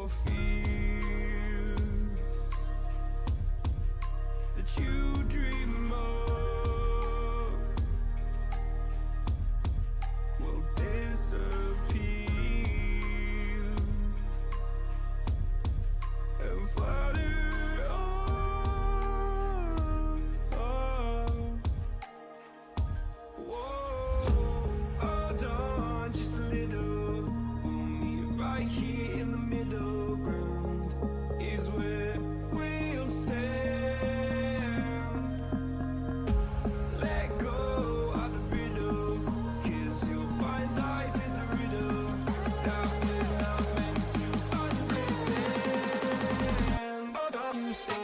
your fears that you dream of will disappear and flutter on. Whoa, hold on just a little. We'll meet right here in the middle ground is where we'll stand. Let go of the riddle, 'cause you'll find life is a riddle that we're not meant to understand. But I'm so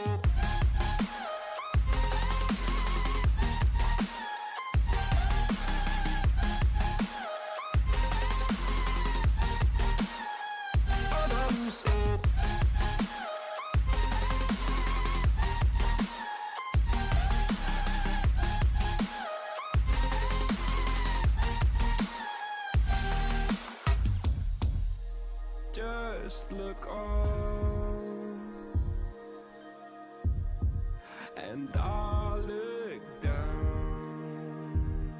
just look on, and I'll look down,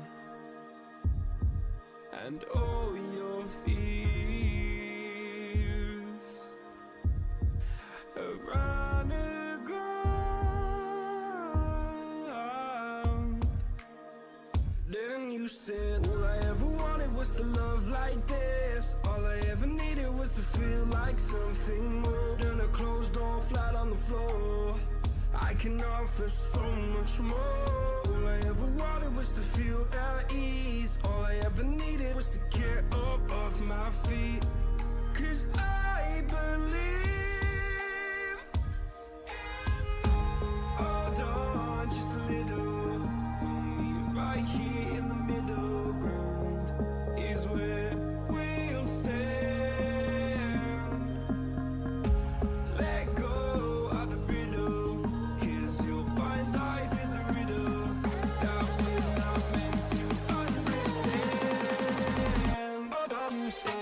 and all your fears have run aground. Then you said, all I ever wanted was to love like this. All I ever needed was to feel like something more than a closed door flat on the floor. I can offer so much more. All I ever wanted was to feel at ease. All I ever needed was to get up off my feet. 'Cause I believe in love. Hold on just a little. We'll meet right here in the middle ground is where we'll stand. Let go of the riddle, 'cause you'll find life is a riddle that we're not meant to understand. But I'm so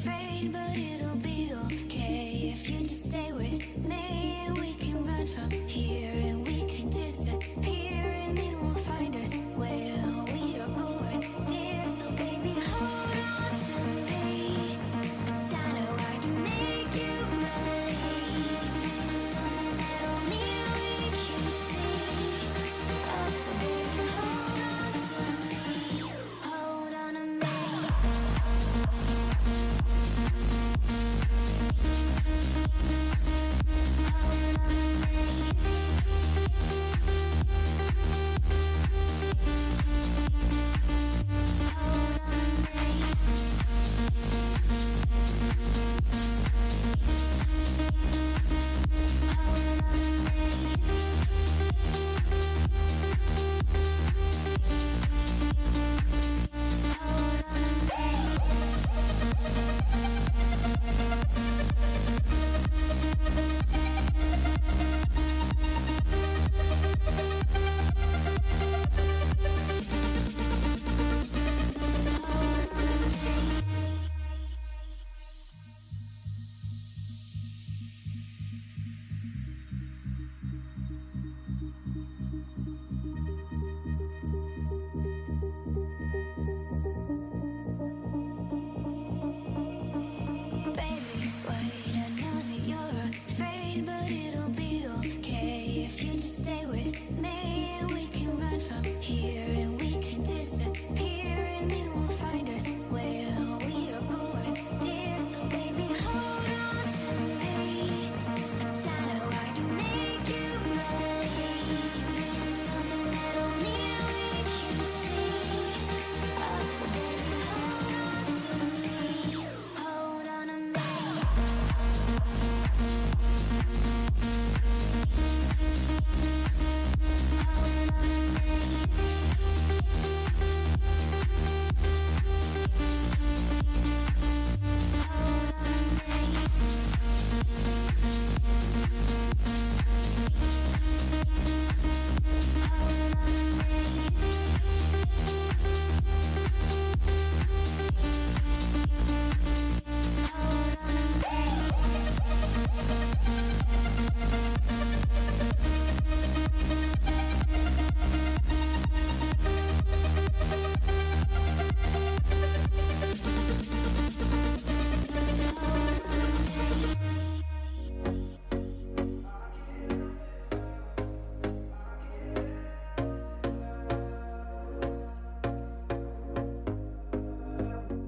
afraid, but it'll be okay if you just stay with me. And we can run from here, and we can disappear, and they won't find us where we are going, dear. So baby, hold on to me, 'cause I know I can make you believe something that only we can see. Oh, so baby, hold on to me, hold on to me. Baby, wait, I know that you're afraid, but it'll be okay if you just stay with me. And we can run from here, and we can disappear, and they won't find us where we are going, dear. So baby, hold on to me, 'cause I know I can make you believe something that only we can see. Oh, so baby, hold on to me, hold on to me.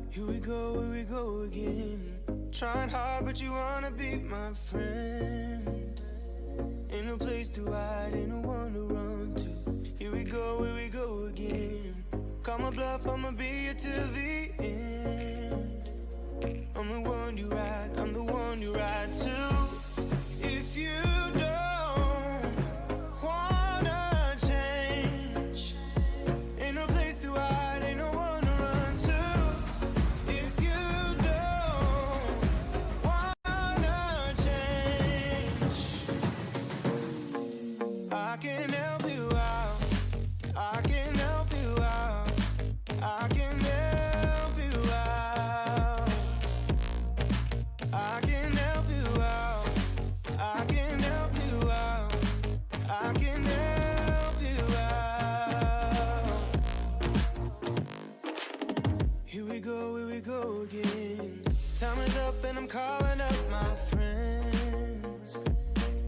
Here we go again. Trying hard, but you wanna be my friend. Ain't no place to hide, ain't no one to run to. Here we go again. Call my bluff, I'ma be here till the end. I'm the one you ride, I'm the one you ride to. If you don't wanna change, ain't no place to hide, ain't no one to run to. If you don't wanna change, I can help you out, I can help you out, I can help you out, I can help you out, I can help you out, I can help you out. Here we go again. Time is up and I'm calling up my friends.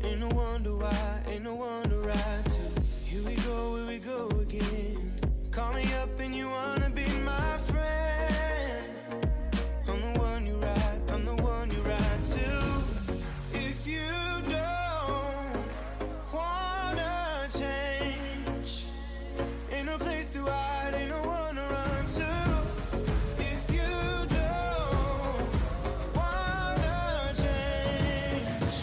Ain't no wonder why, ain't no one to ride to. Here we go again. Call me up and you wanna be my friend. I'm the one you ride, I'm the one you ride to. If you don't wanna change, ain't no place to hide, ain't no one to run to. If you don't wanna change,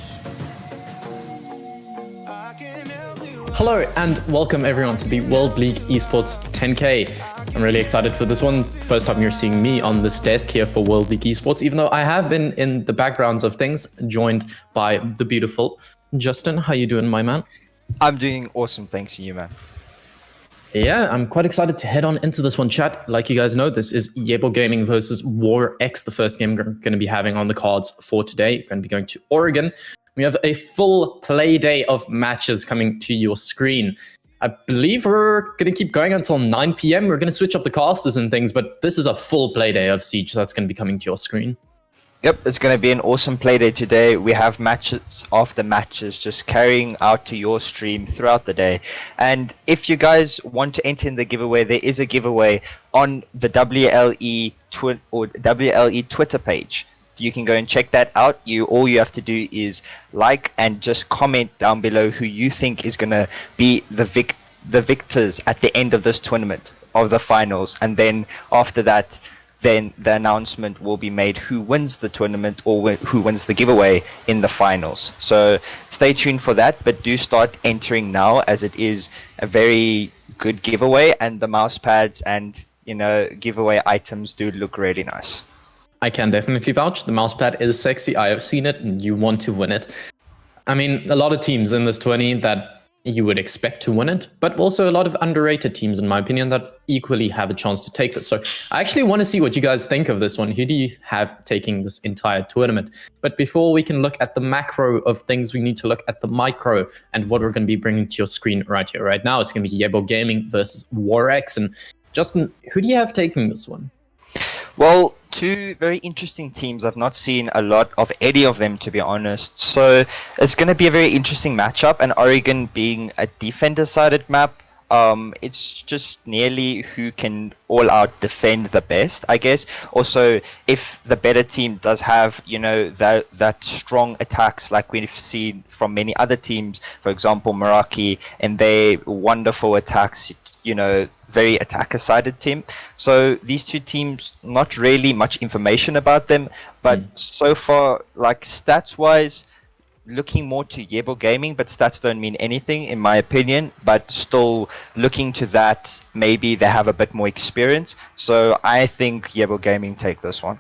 I can help you. Hello and welcome everyone to the World League Esports 10K. I'm really excited for this one. First time you're seeing me on this desk here for World League Esports, even though I have been in the backgrounds of things, joined by the beautiful Justin. How you doing, my man? I'm doing awesome, thanks to you, man. Yeah, I'm quite excited to head on into this one, chat. Like you guys know, this is Yebo Gaming versus War X, the first game we're going to be having on the cards for today. We're going to be going to Oregon. We have a full play day of matches coming to your screen. I believe we're going to keep going until 9 p.m. We're going to switch up the casters and things, but this is a full play day of Siege that's going to be coming to your screen. Yep, it's going to be an awesome play day today. We have matches after matches just carrying out to your stream throughout the day. And if you guys want to enter in the giveaway, there is a giveaway on the WLE Twitter page. You can go and check that out. All you have to do is like and just comment down below who you think is going to be the victors at the end of this tournament of the finals. And then after that, then the announcement will be made who wins the tournament or who wins the giveaway in the finals. So stay tuned for that, but do start entering now, as it is a very good giveaway, and the mouse pads and giveaway items do look really nice. I can definitely vouch. The mousepad is sexy. I have seen it, and you want to win it. I mean, a lot of teams in this 20 that you would expect to win it, but also a lot of underrated teams, in my opinion, that equally have a chance to take this. So I actually want to see what you guys think of this one. Who do you have taking this entire tournament? But before we can look at the macro of things, we need to look at the micro and what we're going to be bringing to your screen right here, right now. It's going to be Yebo Gaming versus War X. And Justin, who do you have taking this one? Well, two very interesting teams. I've not seen a lot of any of them, to be honest. So it's going to be a very interesting matchup. And Oregon being a defender-sided map, it's just nearly who can all-out defend the best, I guess. Also, if the better team does have, that strong attacks like we've seen from many other teams, for example, Meraki, and their wonderful attacks, very attacker-sided team. So these two teams, not really much information about them, but so far, like stats-wise, looking more to Yebo Gaming, but stats don't mean anything in my opinion, but still looking to that, maybe they have a bit more experience. So I think Yebo Gaming take this one.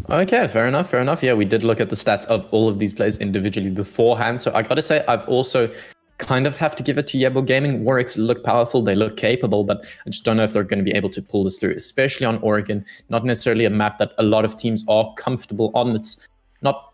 Okay, fair enough. Yeah, we did look at the stats of all of these players individually beforehand. So I gotta say, I've also kind of have to give it to Yebo Gaming. War X look powerful, they look capable, but I just don't know if they're going to be able to pull this through, especially on Oregon. Not necessarily a map that a lot of teams are comfortable on. It's not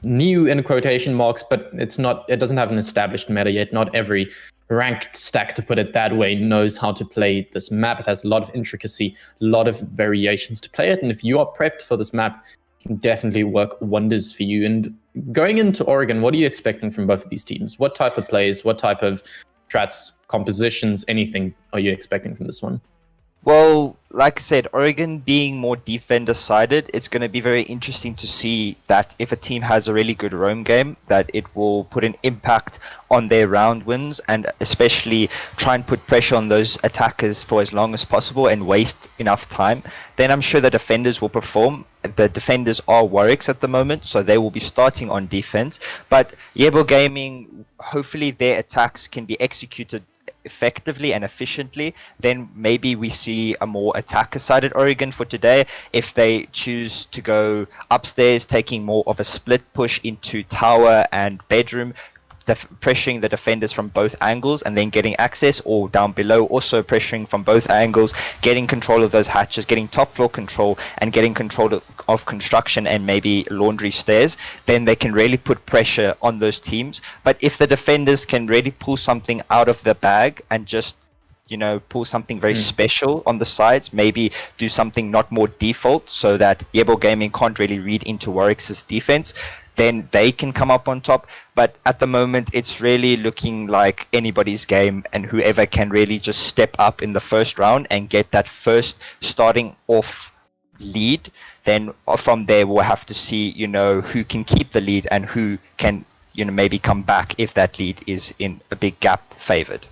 new in quotation marks, but it doesn't have an established meta yet. Not every ranked stack, to put it that way, knows how to play this map. It has a lot of intricacy, a lot of variations to play it, and if you are prepped for this map, it can definitely work wonders for you. And going into Oregon, what are you expecting from both of these teams? What type of plays, what type of strats, compositions, anything are you expecting from this one? Well, like I said, Oregon being more defender-sided, it's going to be very interesting to see that if a team has a really good roam game, that it will put an impact on their round wins, and especially try and put pressure on those attackers for as long as possible and waste enough time. Then I'm sure the defenders will perform. The defenders are War X at the moment, so they will be starting on defense. But Yebo Gaming, hopefully their attacks can be executed effectively and efficiently. Then maybe we see a more attacker-sided Oregon for today if they choose to go upstairs, taking more of a split push into tower and bedroom, pressuring the defenders from both angles and then getting access, or down below also pressuring from both angles, getting control of those hatches, getting top floor control and getting control of construction and maybe laundry stairs. Then they can really put pressure on those teams. But if the defenders can really pull something out of the bag and just pull something very special on the sides, maybe do something not more default, so that Yebo Gaming can't really read into War X's defense, then they can come up on top. But at the moment, it's really looking like anybody's game, and whoever can really just step up in the first round and get that first starting off lead, then from there we'll have to see, who can keep the lead and who can, maybe come back if that lead is in a big gap favored.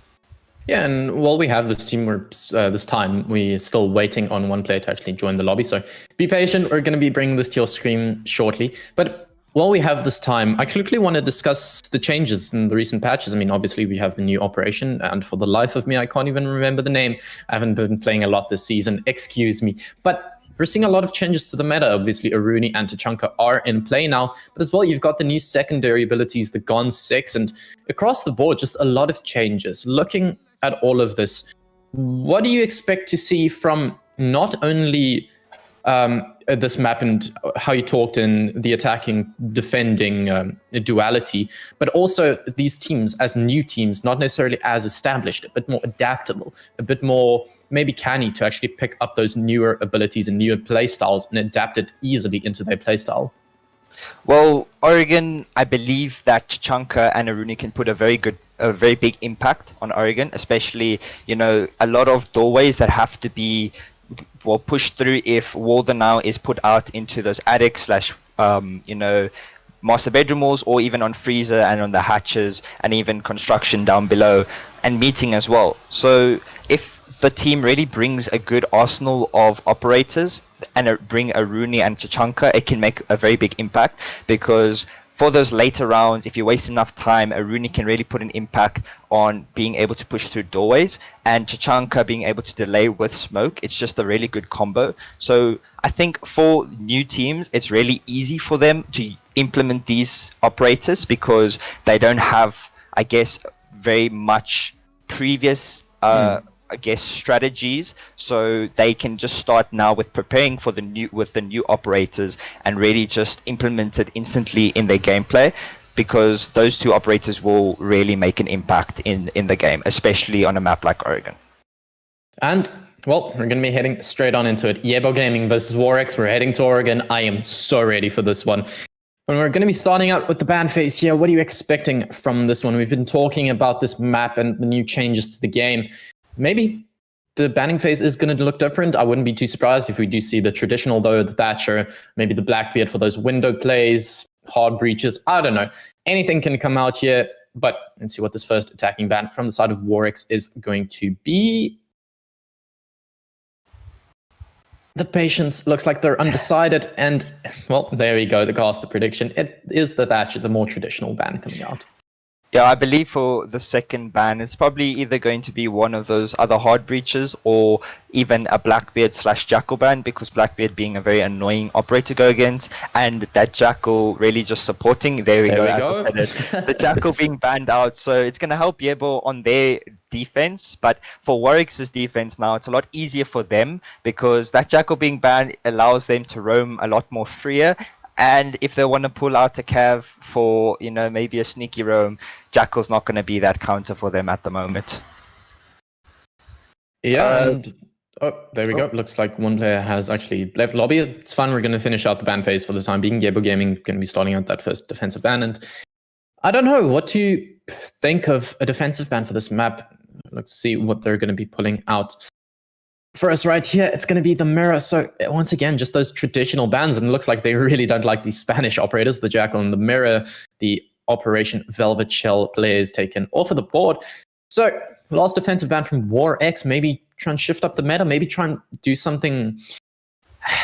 Yeah, and while we have this team, this time, we're still waiting on one player to actually join the lobby. So be patient. We're going to be bringing this to your screen shortly. But while we have this time, I quickly want to discuss the changes in the recent patches. I mean, obviously, we have the new operation, and for the life of me, I can't even remember the name. I haven't been playing a lot this season. Excuse me. But we're seeing a lot of changes to the meta. Obviously, Aruni and Tachanka are in play now, but as well, you've got the new secondary abilities, the Gon 6, and across the board, just a lot of changes. Looking at all of this, what do you expect to see from not only this map and how you talked in the attacking defending duality, but also these teams as new teams, not necessarily as established, a bit more adaptable, a bit more maybe canny to actually pick up those newer abilities and newer playstyles and adapt it easily into their playstyle? Well, Oregon, I believe that Tachanka and Aruni can put a very big impact on Oregon, especially, a lot of doorways that have to be pushed through if Walden now is put out into those attic / master bedroom walls, or even on freezer and on the hatches, and even construction down below and meeting as well. So if the team really brings a good arsenal of operators and bring Aruni and Tachanka, it can make a very big impact, because for those later rounds, if you waste enough time, Aruni can really put an impact on being able to push through doorways, and Tachanka being able to delay with smoke. It's just a really good combo. So I think for new teams, it's really easy for them to implement these operators, because they don't have, I guess, very much previous strategies, so they can just start now with preparing for the new operators and really just implement it instantly in their gameplay, because those two operators will really make an impact in the game, especially on a map like Oregon. And well, we're going to be heading straight on into it. Yebo Gaming versus Warx. We're heading to Oregon. I am so ready for this one. And we're going to be starting out with the ban phase here. What are you expecting from this one? We've been talking about this map and the new changes to the game. Maybe the banning phase is going to look different. I wouldn't be too surprised if we do see the traditional, though, the Thatcher, maybe the Blackbeard for those window plays, hard breaches. I don't know. Anything can come out here, but let's see what this first attacking ban from the side of Warx is going to be. The Patience looks like they're undecided, and well, there we go, the caster prediction. It is the Thatcher, the more traditional ban coming out. Yeah, I believe for the second ban, it's probably either going to be one of those other hard breaches, or even a Blackbeard / Jackal ban, because Blackbeard being a very annoying operator to go against, and that Jackal really just supporting. There we go. The Jackal being banned out, so it's going to help Yebo on their defense. But for Warwick's defense now, it's a lot easier for them, because that Jackal being banned allows them to roam a lot more freer. And if they want to pull out a cav for, maybe a sneaky roam, Jackal's not going to be that counter for them at the moment. Yeah, there we go. Looks like one player has actually left lobby. It's fun. We're going to finish out the ban phase for the time being. Yebo Gaming going to be starting out that first defensive ban. And I don't know what to think of a defensive ban for this map. Let's see what they're going to be pulling out. For us right here, it's going to be the Mirror. So once again, just those traditional bans, and it looks like they really don't like these Spanish operators, the Jackal and the Mirror. The Operation Velvet Shell players taken off of the board. So last defensive ban from Warx, maybe try and shift up the meta, maybe try and do something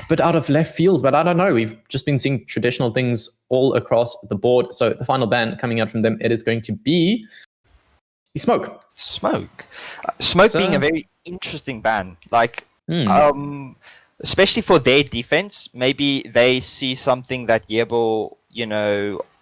but out of left field. But I don't know. We've just been seeing traditional things all across the board. So the final ban coming out from them, it is going to be Smoke. Smoke being a very interesting ban, especially for their defense. Maybe they see something that Yebo,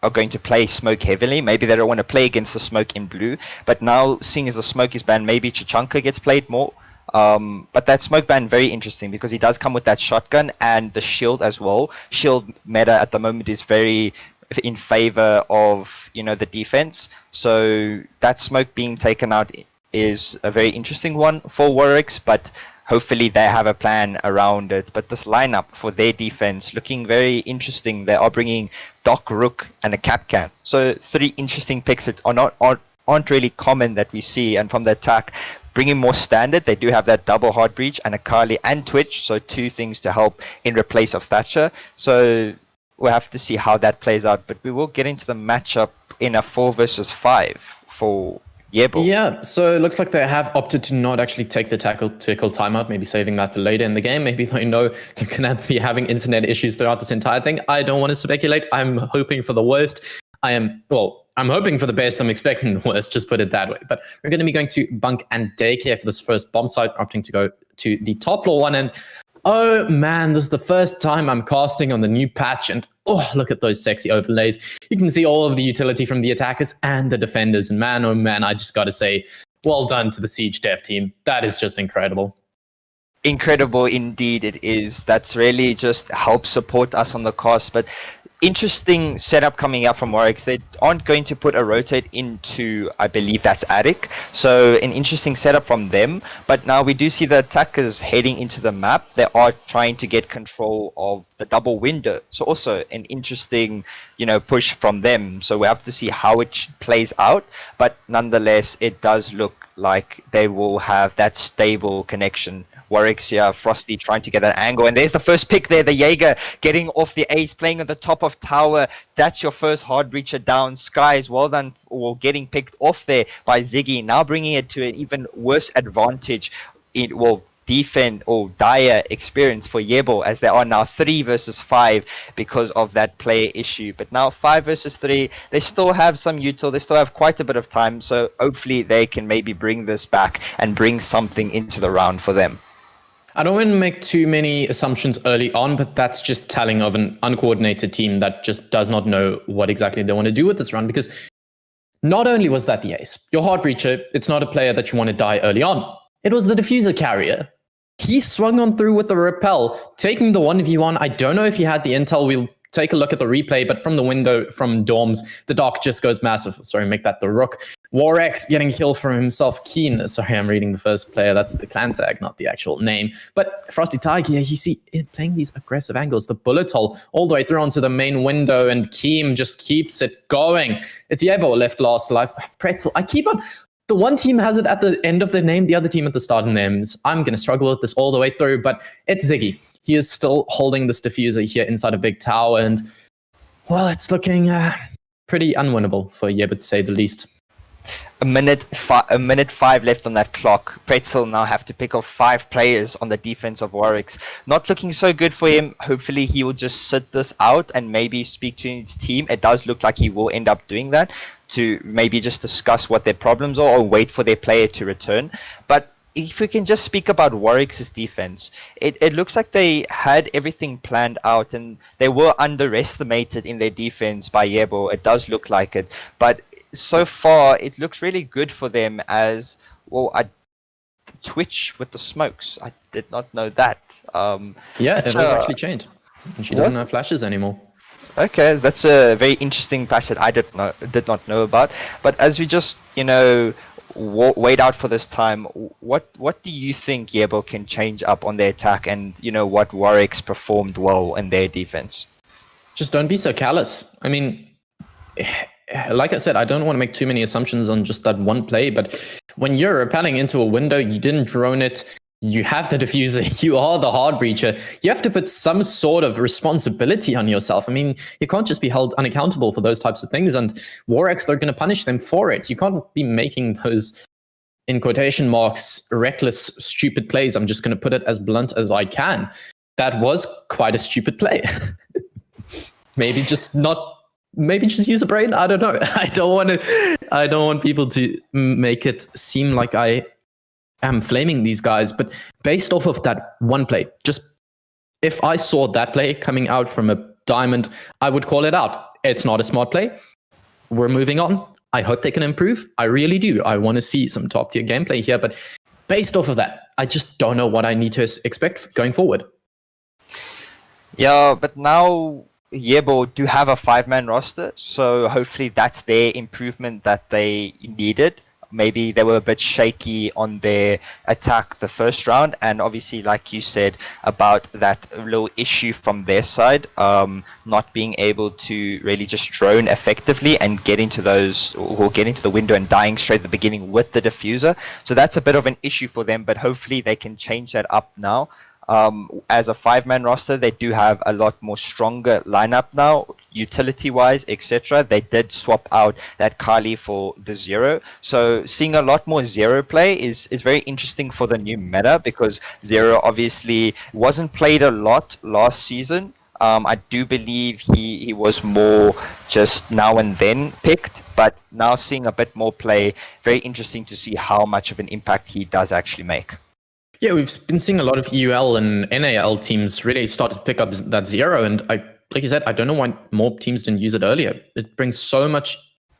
are going to play Smoke heavily. Maybe they don't want to play against the Smoke in blue, but now seeing as the Smoke is banned, maybe Tachanka gets played more. But that Smoke ban, very interesting, because he does come with that shotgun and the shield as well. Shield meta at the moment is very in favor of the defense, so that Smoke being taken out is a very interesting one for Warwick, but hopefully they have a plan around it. But this lineup for their defense looking very interesting. They are bringing Doc Rook and a Capcan, so 3 interesting picks that aren't really common that we see. And from the attack, bringing more standard, they do have that double hard breach and a Kali and Twitch, so 2 things to help in replace of Thatcher. So we'll have to see how that plays out, but we will get into the matchup in a 4 versus 5 for Yebo. Yeah, so it looks like they have opted to not actually take the tickle timeout, maybe saving that for later in the game. Maybe they know they're going to be having internet issues throughout this entire thing. I don't want to speculate. I'm hoping for the worst. I'm hoping for the best. I'm expecting the worst, just put it that way. But we're going to be going to Bunk and Daycare for this first bomb site, opting to go to the top floor one. And oh man, this is the first time I'm casting on the new patch, and oh, look at those sexy overlays. You can see all of the utility from the attackers and the defenders, and man, oh man, I just gotta say, well done to the Siege dev team. That is just incredible. Incredible indeed it is. That's really just help support us on the cost. But interesting setup coming out from Warwick. They aren't going to put a rotate into, I believe that's Attic. So an interesting setup from them. But now we do see the attackers heading into the map. They are trying to get control of the double window. So also an interesting, push from them. So we have to see how it plays out. But nonetheless, it does look like they will have that stable connection. Warwick's here, Frosty trying to get that angle, and there's the first pick there, the Jaeger getting off the ace, playing at the top of tower. That's your first hard breacher down. Skies, well done for getting picked off there by Ziggy, now bringing it to an even worse advantage. Defend or dire experience for Yebo, as they are now 3 versus 5 because of that player issue. But now 5 versus 3, they still have some util, they still have quite a bit of time, so hopefully they can maybe bring this back and bring something into the round for them. I don't want to make too many assumptions early on, but that's just telling of an uncoordinated team that just does not know what exactly they want to do with this run, because not only was that the ace, your hard breacher, it's not a player that you want to die early on. It was the diffuser carrier. He swung on through with the repel, taking the 1v1. I don't know if he had the intel. We'll take a look at the replay, but from the window, from Dorms, the Doc just goes massive. Sorry, make that the Rook. Warx getting kill for himself. Keen. Sorry, I'm reading the first player. That's the clan tag, not the actual name. But Frosty Tiger, you see it playing these aggressive angles. The bullet hole all the way through onto the main window, and Keem just keeps it going. It's Yebo left last alive. Pretzel. I keep on... The one team has it at the end of their name, the other team at the start of names. I'm going to struggle with this all the way through, but it's Ziggy. He is still holding this diffuser here inside a big tower, and, well, it's looking pretty unwinnable for Yebo, to say the least. A minute 5 left on that clock. Pretzel now have to pick off 5 players on the defense of Warwick's. Not looking so good for him. Hopefully he will just sit this out and maybe speak to his team. It does look like he will end up doing that, to maybe just discuss what their problems are or wait for their player to return. But if we can just speak about Warwick's defense, it looks like they had everything planned out and they were underestimated in their defense by Yebo. It does look like it. But so far, it looks really good for them as, well, Twitch with the smokes. I did not know that. Yeah, it was actually changed. And she doesn't have flashes anymore. Okay, that's a very interesting patch that I did not know about. But as we just, wait out for this time, what do you think Yebo can change up on their attack, and what Warwick's performed well in their defense? Just don't be so callous. I mean, like I said, I don't want to make too many assumptions on just that one play, but when you're rappelling into a window, you didn't drone it, you have the diffuser, you are the hard breacher, you have to put some sort of responsibility on yourself. I mean, you can't just be held unaccountable for those types of things, and Warx, they're going to punish them for it. You can't be making those, in quotation marks, reckless, stupid plays. I'm just going to put it as blunt as I can. That was quite a stupid play. Maybe just use a brain. I don't know. I don't want people to make it seem like I am flaming these guys, but based off of that one play, just if I saw that play coming out from a diamond, I would call it out. It's not a smart play. We're moving on. I hope they can improve. I really do. I want to see some top tier gameplay here, but based off of that, I just don't know what I need to expect going forward. Yeah, but now Yebo do have a 5-man roster, so hopefully that's their improvement that they needed. Maybe they were a bit shaky on their attack the first round, and obviously, like you said, about that little issue from their side, not being able to really just drone effectively and get into the window and dying straight at the beginning with the diffuser. So that's a bit of an issue for them, but hopefully they can change that up now. As a 5-man roster, they do have a lot more stronger lineup now, utility-wise, etc. They did swap out that Kali for the Zero, so seeing a lot more Zero play is very interesting for the new meta, because Zero obviously wasn't played a lot last season. I do believe he was more just now and then picked, but now seeing a bit more play, very interesting to see how much of an impact he does actually make. Yeah, we've been seeing a lot of EUL and NAL teams really started to pick up that Zero, and like you said, I don't know why more teams didn't use it earlier. It brings so much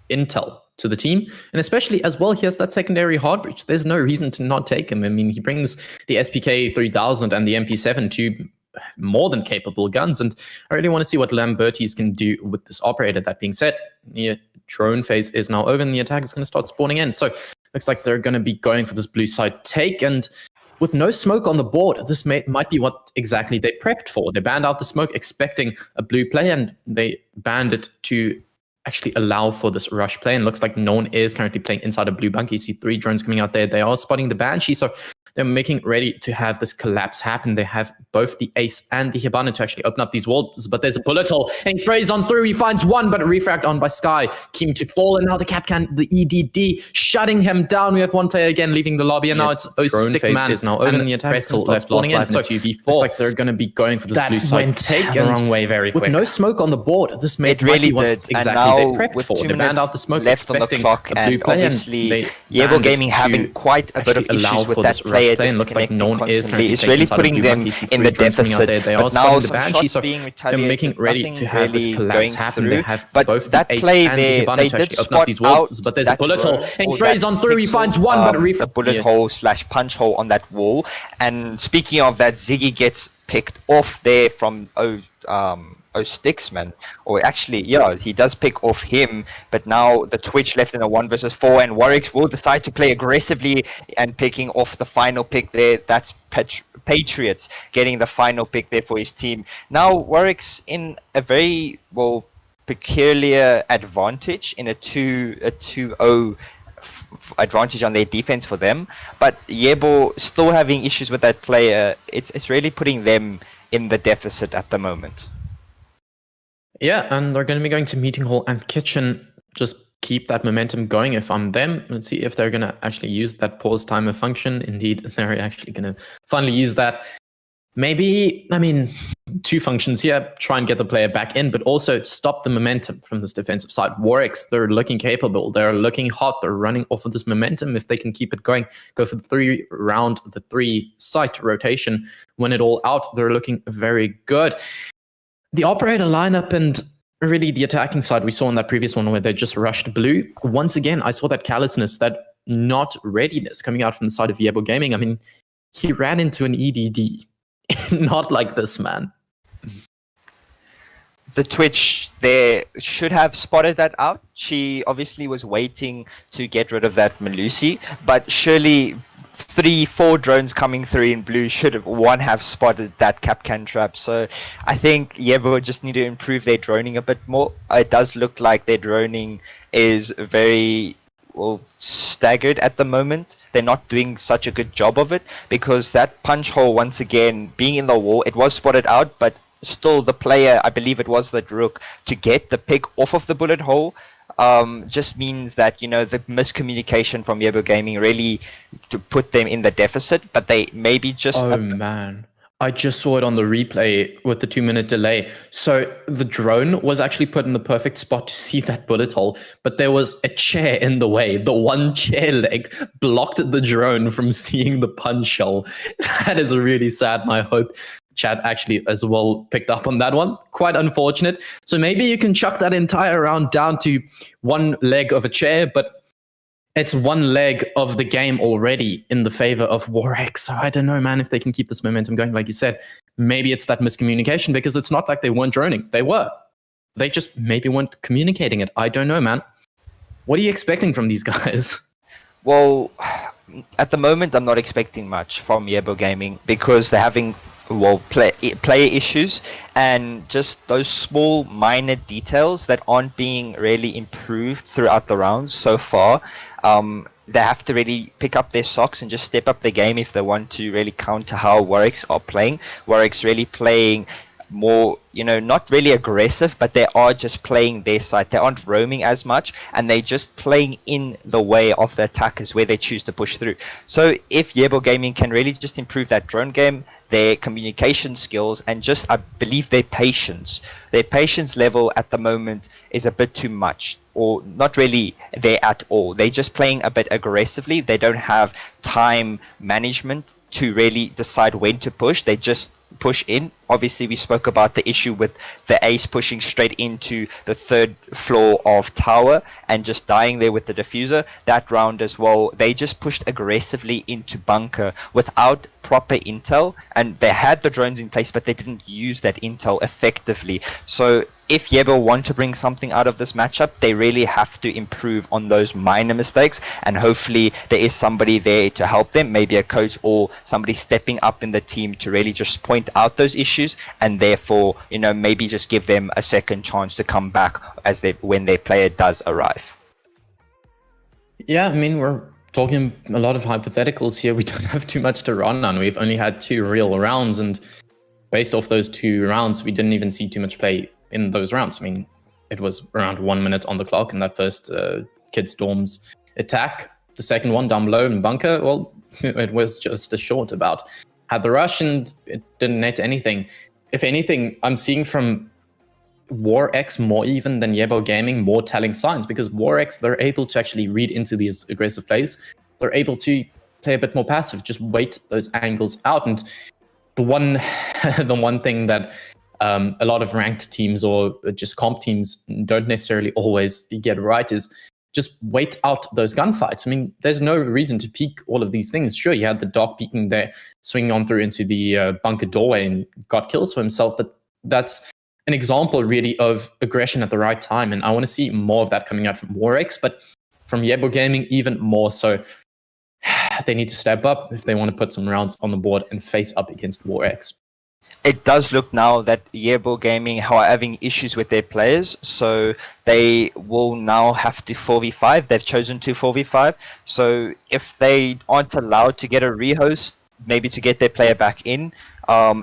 intel to the team. And especially as well, he has that secondary hard breach. There's no reason to not take him. I mean, he brings the SPK 3000 and the MP7 to more than capable guns. And I really want to see what Lambertis can do with this operator. That being said, the drone phase is now over and the attack is going to start spawning in. So looks like they're going to be going for this blue side take. And with no smoke on the board, this might be what exactly they prepped for. They banned out the smoke expecting a blue play, and they banned it to actually allow for this rush play. And looks like no one is currently playing inside a blue bunker. You see 3 drones coming out there. They are spotting the Banshee, so they're making ready to have this collapse happen. They have both the Ace and the Hibana to actually open up these walls, but there's a bullet hole, and he sprays on through. He finds one, but a refract on by Sky. Keen to fall, and now the Kapkan, the EDD, shutting him down. We have one player again leaving the lobby, and now it's Stickman is now open, and the attack still left spawning in. So 2v4. Looks like they're going to be going for this blue side take the wrong way very quick. With no smoke on the board, this might really be what did. exactly and they now, prepped with for. 2 They banned minutes out the smoke left on the expecting clock, a blue and play, obviously and Yebo Gaming having quite a bit of issues with that player looks like no one is constantly. It's really putting them in the deficit. But now some shots being they're retaliated, making ready to have this really collapse going happen. through. They have But both that the Ace play and there, the Hibana they to did actually open up spot these walls, out but there's a that bullet hole, drone and he or sprays that on through. He pixel, finds one, but the bullet hole / punch hole on that wall. And speaking of that, Ziggy gets picked off there from Sticksman, or actually, yeah, he does pick off him, but now the Twitch left in a 1 versus 4, and Warwick will decide to play aggressively and picking off the final pick there. That's Patriots getting the final pick there for his team. Now Warwick's in a very, well, peculiar advantage in a 2-0 advantage on their defense for them, but Yebo still having issues with that player. It's really putting them in the deficit at the moment. Yeah, and they're going to be going to meeting hall and kitchen. Just keep that momentum going. If I'm them, let's see if they're going to actually use that pause timer function. Indeed, they're actually going to finally use that. Maybe, I mean, 2 functions here. Try and get the player back in, but also stop the momentum from this defensive side. Warwicks, they're looking capable. They're looking hot. They're running off of this momentum. If they can keep it going, go for the 3-site rotation, win it all out. They're looking very good. The operator lineup and really the attacking side we saw in that previous one where they just rushed blue. Once again, I saw that callousness, that not readiness coming out from the side of Yebo Gaming. I mean, he ran into an EDD. Not like this, man. The Twitch there should have spotted that out. She obviously was waiting to get rid of that Melusi, but surely 3-4 drones coming through in blue should have spotted that Kapkan trap. So I think Yebo just need to improve their droning a bit more. It does look like their droning is very, well, staggered at the moment. They're not doing such a good job of it, because that punch hole, once again, being in the wall, it was spotted out, but still the player, I believe it was the Rook, to get the pick off of the bullet hole just means that, you know, the miscommunication from Yebo Gaming really to put them in the deficit, but they maybe just... Oh, man. I just saw it on the replay with the 2-minute delay. So the drone was actually put in the perfect spot to see that bullet hole, but there was a chair in the way. The one chair leg blocked the drone from seeing the punch hole. That is really sad, and I hope chat actually as well picked up on that one. Quite unfortunate. So maybe you can chuck that entire round down to one leg of a chair, but it's one leg of the game already in the favor of Warwick. So I don't know, man, if they can keep this momentum going. Like you said, maybe it's that miscommunication, because it's not like they weren't droning. They were. They just maybe weren't communicating it. I don't know, man. What are you expecting from these guys? Well, at the moment, I'm not expecting much from Yebo Gaming, because they're having, well, player issues and just those small minor details that aren't being really improved throughout the rounds so far. They have to really pick up their socks and just step up the game if they want to really counter how Warwicks are playing. Warwicks really playing more, you know, not really aggressive, but they are just playing their side. They aren't roaming as much, and they're just playing in the way of the attackers where they choose to push through. So if Yebo Gaming can really just improve that drone game, their communication skills, and just, I believe, their patience level at the moment is a bit too much, or not really there at all. They're just playing a bit aggressively. They don't have time management to really decide when to push. They just push in. Obviously, we spoke about the issue with the ace pushing straight into the 3rd floor of tower and just dying there with the diffuser. That round as well, they just pushed aggressively into bunker without proper intel, and they had the drones in place, but they didn't use that intel effectively. So if Yebo want to bring something out of this matchup, they really have to improve on those minor mistakes, and hopefully there is somebody there to help them, maybe a coach or somebody stepping up in the team to really just point out those issues, and therefore, you know, maybe just give them a second chance to come back when their player does arrive. Yeah, I mean, we're talking a lot of hypotheticals here. We don't have too much to run on. We've only had 2 real rounds, and based off those 2 rounds, we didn't even see too much play in those rounds. I mean, it was around 1 minute on the clock in that first Kids Dorms attack. The second one down below in bunker, well, it was just a short about. Had the rush and it didn't net anything. If anything, I'm seeing from WarX more even than Yebo Gaming more telling signs, because WarX, they're able to actually read into these aggressive plays. They're able to play a bit more passive, just wait those angles out. And the one thing that a lot of ranked teams or just comp teams don't necessarily always get right is just wait out those gunfights. I mean, there's no reason to peek all of these things. Sure, you had the Doc peeking there, swinging on through into the bunker doorway and got kills for himself, but that's an example really of aggression at the right time, and I want to see more of that coming out from WarX, but from Yebo Gaming even more so. They need to step up if they want to put some rounds on the board and face up against WarX. It does look now that Yebo Gaming are having issues with their players, so they will now have to 4v5. They've chosen to 4v5. So if they aren't allowed to get a rehost, maybe to get their player back in,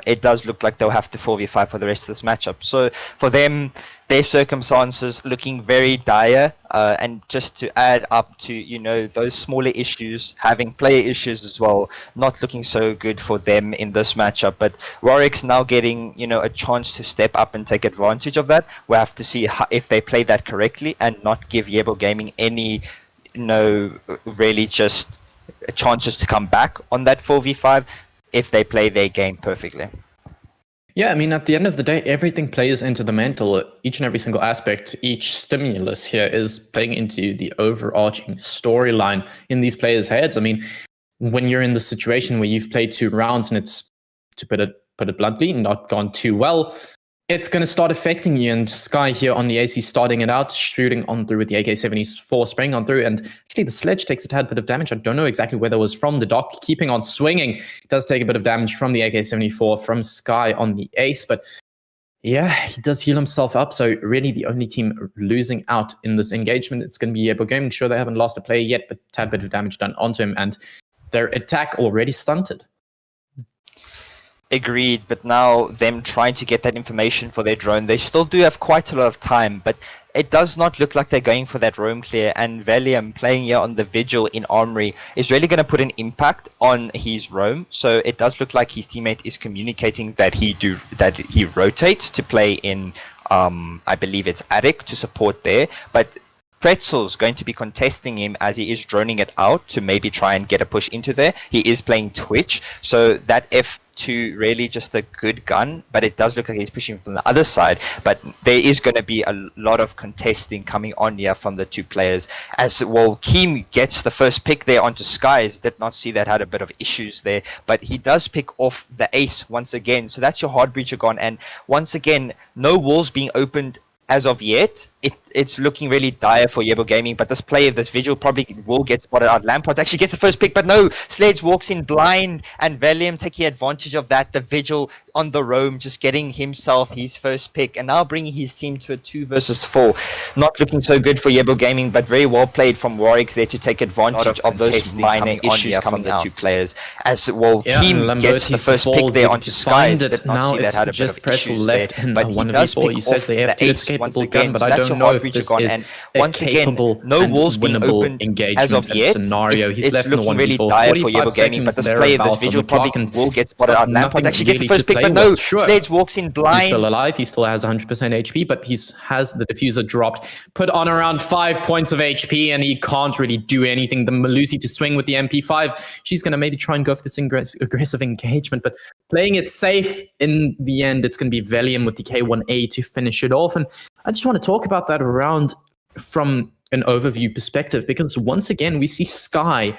it does look like they'll have to 4v5 for the rest of this matchup. So for them, their circumstances looking very dire, and just to add up to, you know, those smaller issues, having player issues as well, not looking so good for them in this matchup. But Warwick's now getting, you know, a chance to step up and take advantage of that. We'll have to see if they play that correctly and not give Yebo Gaming any, really just chances to come back on that 4v5 if they play their game perfectly. Yeah, I mean, at the end of the day, everything plays into the mental. Each and every single aspect, each stimulus here is playing into the overarching storyline in these players' heads. I mean, when you're in the situation where you've played 2 rounds and it's, to put it bluntly, not gone too well, it's going to start affecting you. And Sky here on the AC starting it out, shooting on through with the AK-74, spraying on through. And actually the sledge takes a tad bit of damage. I don't know exactly where that was from. The Doc keeping on swinging. It does take a bit of damage from the AK-74 from Sky on the ace. But yeah, he does heal himself up. So really the only team losing out in this engagement, it's going to be Yebo Gaming. Sure, they haven't lost a player yet, but a tad bit of damage done onto him. And their attack already stunted. Agreed, but now them trying to get that information for their drone, they still do have quite a lot of time, but it does not look like they're going for that roam clear, and Valium playing here on the Vigil in Armory is really going to put an impact on his roam. So it does look like his teammate is communicating that he rotates to play in, I believe it's Attic to support there, but Pretzel's going to be contesting him as he is droning it out to maybe try and get a push into there. He is playing Twitch, so that F2 really just a good gun, but it does look like he's pushing from the other side. But there is going to be a lot of contesting coming on here from the 2 players. As well, Keem gets the first pick there onto Skies. Did not see that, had a bit of issues there, but he does pick off the ace once again. So that's your hard breacher gone, and once again, no walls being opened as of yet. It's looking really dire for Yebo Gaming, but this Vigil probably will get spotted out. Lampard actually gets the first pick, but no, Sledge walks in blind, and Valium taking advantage of that. The Vigil on the roam, just getting himself his first pick, and now bringing his team to a 2 versus 4. Not looking so good for Yebo Gaming, but very well played from Warwick there to take advantage of those minor issues coming from the 2 players. As well, Keem gets the first pick there onto Skies. Did not see that, had a bit of issues there, but he does pick off the ace once again. So that's your hard if breach this are gone. is And a once again, capable no and walls being winnable opened engagement as of and yet. scenario. He's It's left in the looking really 1v4. dire for 45 Yebo Gaming, but seconds this player, this thereabouts on visual the clock, probably and will get it's spotted got out. Lampard nothing actually gets the really first to pick, play but no, with. Sure, Sledge walks in blind. he's still alive. He still has 100% HP, but he has the diffuser dropped, put on around 5 points of HP, and he can't really do anything. The Melusi to swing with the MP5. She's going to maybe try and go for this aggressive engagement, but playing it safe in the end, it's going to be Velium with the K1A to finish it off. And I just want to talk about that round from an overview perspective, because once again, we see Sky.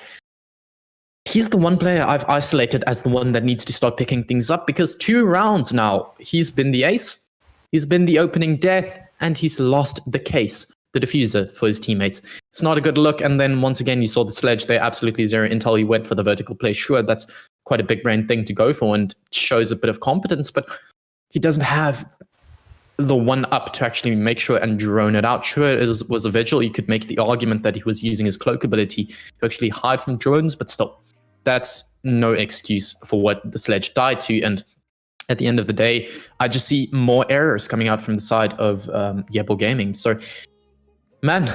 He's the one player I've isolated as the one that needs to start picking things up, because 2 rounds now, he's been the ace, he's been the opening death, and he's lost the case, the diffuser, for his teammates. It's not a good look. And then once again, you saw the Sledge there, absolutely zero intel. He went for the vertical play. Sure, that's quite a big brain thing to go for and shows a bit of competence, but he doesn't have the one up to actually make sure and drone it out. Sure, it was a vigil. You could make the argument that he was using his cloak ability to actually hide from drones, but still, that's no excuse for what the Sledge died to. And at the end of the day, I just see more errors coming out from the side of Yebo Gaming. So, man,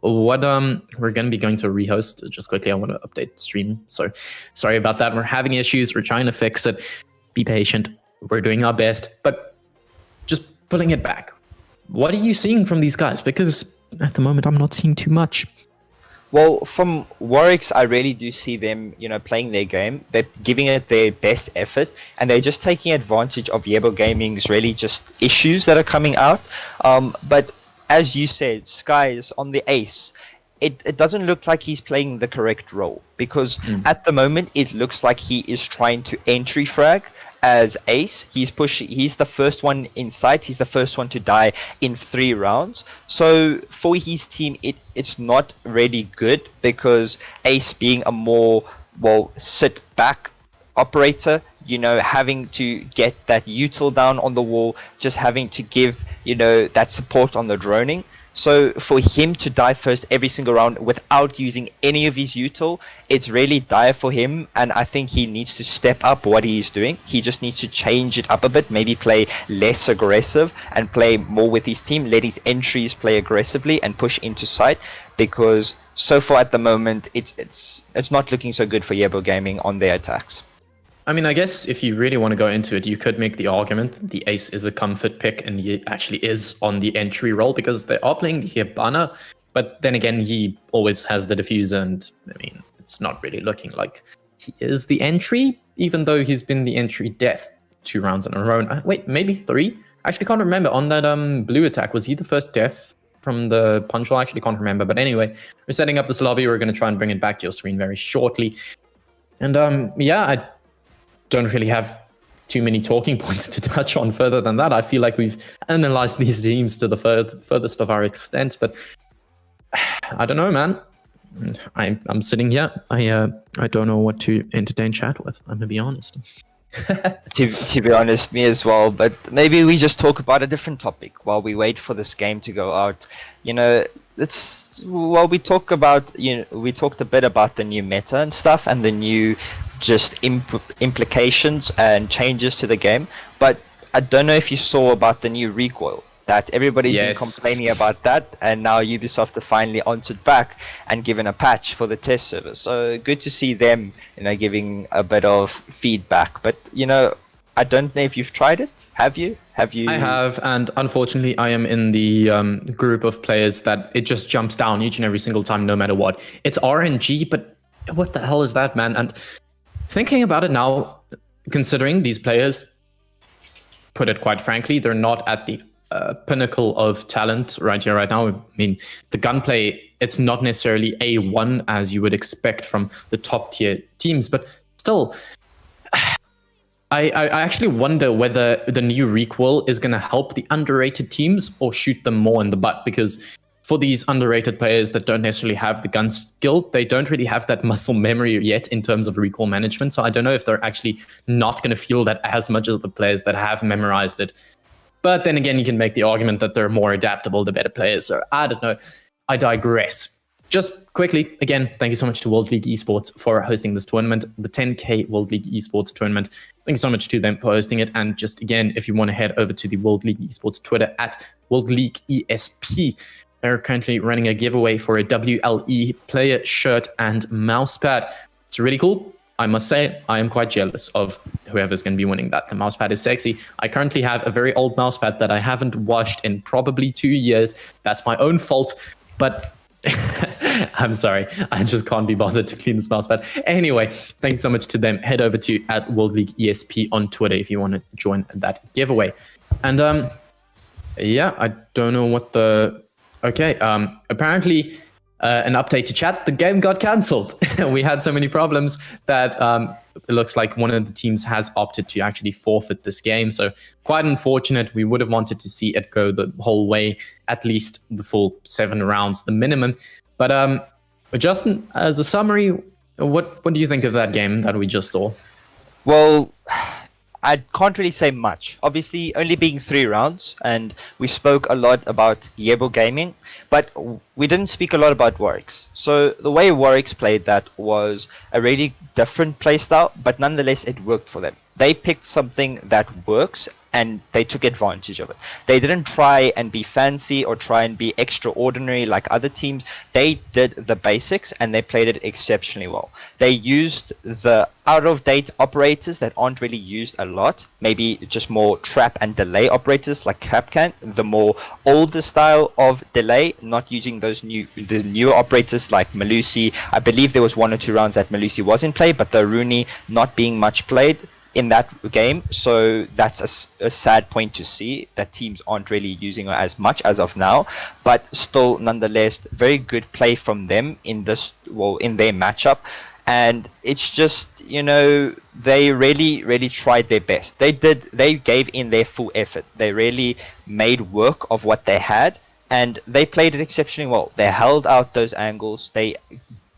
what we're going to be going to rehost. Just quickly, I want to update the stream. So sorry about that. We're having issues. We're trying to fix it. Be patient. We're doing our best. But just pulling it back, what are you seeing from these guys? Because at the moment, I'm not seeing too much. Well, from Warwick's, I really do see them, playing their game. They're giving it their best effort, and they're just taking advantage of Yebo Gaming's really just issues that are coming out. But as you said, Sky is on the ace. It doesn't look like he's playing the correct role, because at the moment, it looks like he is trying to entry frag as ace. He's the first one in sight. He's the first one to die in 3 rounds. So for his team, it's not really good, because ace being a more sit back operator, having to get that util down on the wall, just having to give that support on the droning. So for him to die first every single round without using any of his util, it's really dire for him, and I think he needs to step up what he's doing. He just needs to change it up a bit, maybe play less aggressive and play more with his team, let his entries play aggressively and push into sight, because so far at the moment it's not looking so good for Yebo Gaming on their attacks. I mean, I guess if you really want to go into it, you could make the argument that the ace is a comfort pick and he actually is on the entry role, because they are playing the Hibana, but then again, he always has the diffuser, and I mean, it's not really looking like he is the entry, even though he's been the entry death 2 rounds in a row. Wait, maybe 3? I actually can't remember. On that blue attack, was he the first death from the punch hole? I actually can't remember. But anyway, we're setting up this lobby. We're going to try and bring it back to your screen very shortly. And yeah, I don't really have too many talking points to touch on further than that. I feel like we've analyzed these teams to the furthest of our extent, but I don't know, man. I'm sitting here. I don't know what to entertain chat with. I'm gonna be honest. to be honest, me as well. But maybe we just talk about a different topic while we wait for this game to go out. We talked a bit about the new meta and stuff, and the new just implications and changes to the game. But I don't know if you saw about the new recoil, that everybody's been complaining about that, and now Ubisoft have finally answered back and given a patch for the test server. So good to see them, giving a bit of feedback. But I don't know if you've tried it. Have you? I have, and unfortunately, I am in the group of players that it just jumps down each and every single time, no matter what. It's RNG, but what the hell is that, man? And thinking about it now, considering these players, put it quite frankly, they're not at the pinnacle of talent right here, right now. I mean, the gunplay, it's not necessarily A1 as you would expect from the top tier teams, but still, I actually wonder whether the new recoil is going to help the underrated teams or shoot them more in the butt, because for these underrated players that don't necessarily have the gun skill, they don't really have that muscle memory yet in terms of recoil management. So I don't know if they're actually not going to feel that as much as the players that have memorized it. But then again, you can make the argument that they're more adaptable, the better players. So I don't know. I digress. just quickly, again, thank you so much to World League Esports for hosting this tournament, the 10K World League Esports tournament. Thank you so much to them for hosting it. And just again, if you want to head over to the World League Esports Twitter at World League ESP, they're currently running a giveaway for a WLE player shirt and mousepad. It's really cool. I must say, I am quite jealous of whoever's going to be winning that. The mousepad is sexy. I currently have a very old mousepad that I haven't washed in probably 2 years. That's my own fault, but I'm sorry. I just can't be bothered to clean this mousepad. Anyway, thanks so much to them. Head over to at World League ESP on Twitter if you want to join that giveaway. And yeah, I don't know what the... Okay, apparently... an update to chat, the game got cancelled. We had so many problems that it looks like one of the teams has opted to actually forfeit this game. So quite unfortunate. We would have wanted to see it go the whole way, at least the full 7 rounds, the minimum. But Justin, as a summary, what do you think of that game that we just saw? Well, I can't really say much. Obviously, only being 3 rounds, and we spoke a lot about Yebo Gaming, but we didn't speak a lot about Warwick's. So the way Warwick's played that was a really different playstyle, but nonetheless, it worked for them. They picked something that works, and they took advantage of it. They didn't try and be fancy or try and be extraordinary like other teams. They did the basics, and they played it exceptionally well. They used the out-of-date operators that aren't really used a lot, maybe just more trap and delay operators like Capcan, the more older style of delay, not using those newer operators like Melusi. I believe there was 1 or 2 rounds that Melusi was in play, but the Rooney not being much played in that game, so that's a sad point to see that teams aren't really using it as much as of now, but still nonetheless very good play from them in their matchup. And it's just, they really tried their best. They gave in their full effort. They really made work of what they had, and they played it exceptionally well. They held out those angles, they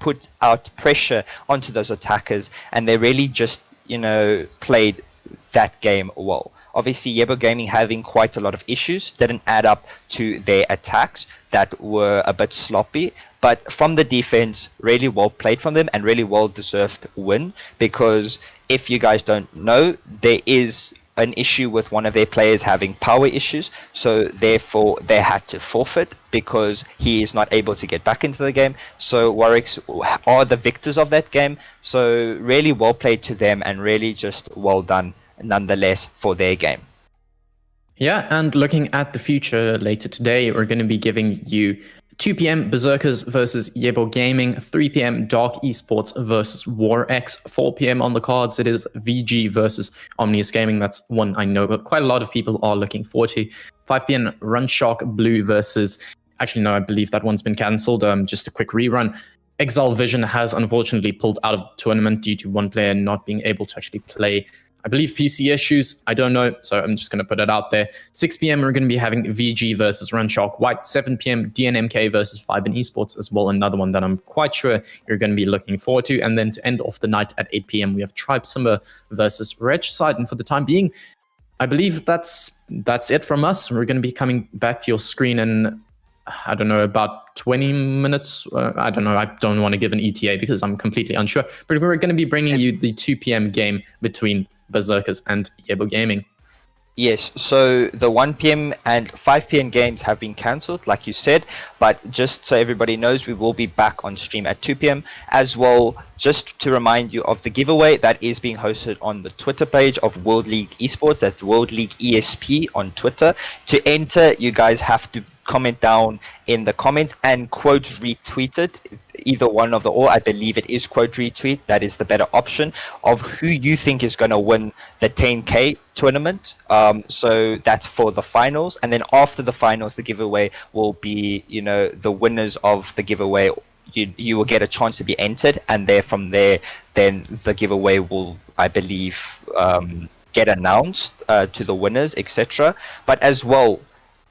put out pressure onto those attackers, and they really just played that game well. Obviously, Yebo Gaming having quite a lot of issues didn't add up to their attacks that were a bit sloppy, but from the defense, really well played from them and really well deserved win, because if you guys don't know, there is an issue with one of their players having power issues, so therefore they had to forfeit because he is not able to get back into the game. So Warwick's are the victors of that game, so really well played to them and really just well done nonetheless for their game. Yeah, and looking at the future later today, we're going to be giving you 2 p.m. Berserkers versus Yebo Gaming, 3 p.m. Dark Esports versus WarX, 4 p.m. on the cards. It is VG versus Omnius Gaming. That's one I know, but quite a lot of people are looking forward to. 5 p.m. Runshark Blue versus... Actually, no, I believe that one's been cancelled. Just a quick rerun. Exile Vision has unfortunately pulled out of the tournament due to one player not being able to actually play. I believe PC issues. I don't know, so I'm just going to put it out there. 6 p.m. we're going to be having VG versus Runshark White. 7 p.m. DNMK versus Fiben Esports as well. Another one that I'm quite sure you're going to be looking forward to. And then to end off the night at 8 p.m. we have Tribe Simba versus Regicide. And for the time being, I believe that's it from us. We're going to be coming back to your screen in, I don't know, about 20 minutes. I don't know. I don't want to give an ETA because I'm completely unsure. But we're going to be bringing you the 2 p.m. game between Berserkers and Yebo Gaming. Yes, so the 1 p.m. and 5 p.m. games have been cancelled, like you said, but just so everybody knows, we will be back on stream at 2 p.m. as well. Just to remind you of the giveaway that is being hosted on the Twitter page of World League Esports. That's World League ESP on Twitter. To enter, you guys have to comment down in the comments and quote retweet it. Either one of the all, I believe it is quote retweet. That is the better option of who you think is going to win the 10K tournament. So that's for the finals, and then after the finals, the giveaway will be, the winners of the giveaway. You will get a chance to be entered, and from there, then the giveaway will, I believe, get announced to the winners, etc. But as well,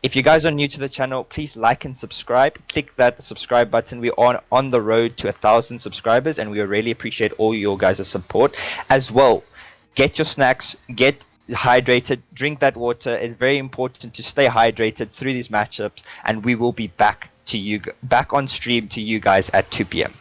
if you guys are new to the channel, please like and subscribe. Click that subscribe button. We are on the road to 1,000 subscribers, and we really appreciate all your guys' support. As well, get your snacks, get hydrated, drink that water. It's very important to stay hydrated through these matchups, and we will be back back on stream to you guys at 2 p.m.